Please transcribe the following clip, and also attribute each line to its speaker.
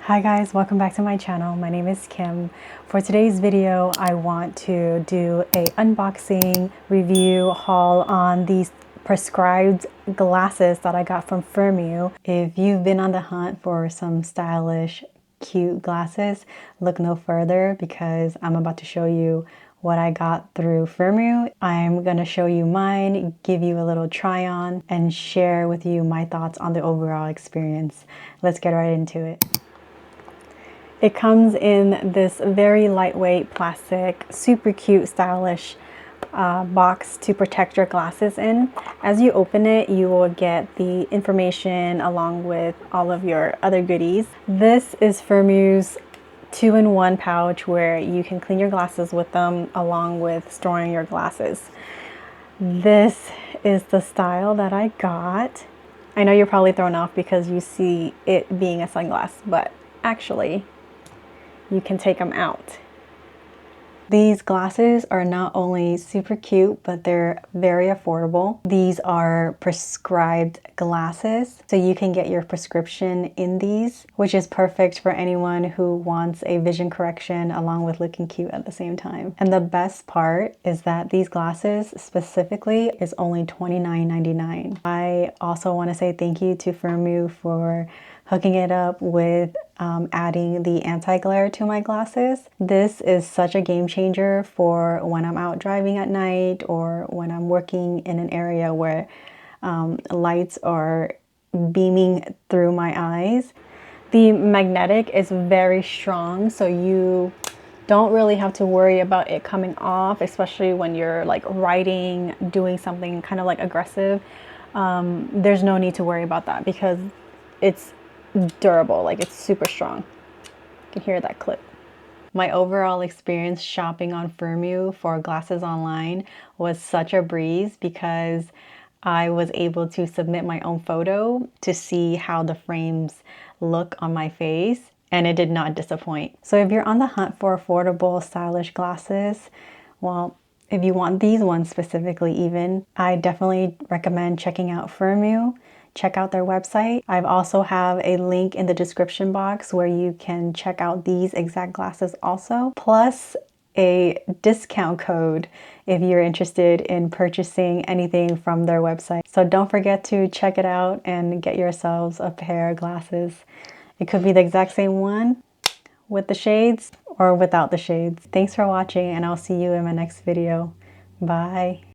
Speaker 1: Hi guys, welcome back to my channel. My name is Kim. For today's video, I want to do a unboxing review haul on these prescribed glasses that I got from Firmoo. If you've been on the hunt for some stylish, cute glasses, look no further because I'm about to show you what I got through Firmoo. I'm gonna show you mine, give you a little try on, and share with you my thoughts on the overall experience. Let's get right into it. It comes in this very lightweight plastic, super cute, stylish box to protect your glasses in. As you open it, you will get the information along with all of your other goodies. This is Firmoo's 2-in-1 pouch where you can clean your glasses with them along with storing your glasses. This is the style that I got. I know you're probably thrown off because you see it being a sunglass, but actually, you can take them out. These glasses are not only super cute, but they're very affordable. These are prescribed glasses, so you can get your prescription in these, which is perfect for anyone who wants a vision correction along with looking cute at the same time. And the best part is that these glasses specifically is only $29.99. I also want to say thank you to Firmoo for hooking it up with adding the anti-glare to my glasses. This is such a game changer for when I'm out driving at night or when I'm working in an area where lights are beaming through my eyes. The magnetic is very strong, so you don't really have to worry about it coming off, especially when you're like riding, doing something kind of like aggressive. There's no need to worry about that because it's durable, like it's super strong. You can hear that clip. My overall experience shopping on Firmoo for glasses online was such a breeze because I was able to submit my own photo to see how the frames look on my face, and it did not disappoint. So if you're on the hunt for affordable, stylish glasses, well, if you want these ones specifically even, I definitely recommend checking out Firmoo. Check out their website. I've also have a link in the description box where you can check out these exact glasses also, plus a discount code if you're interested in purchasing anything from their website. So don't forget to check it out and get yourselves a pair of glasses. It could be the exact same one with the shades or without the shades. Thanks for watching, and I'll see you in my next video. Bye.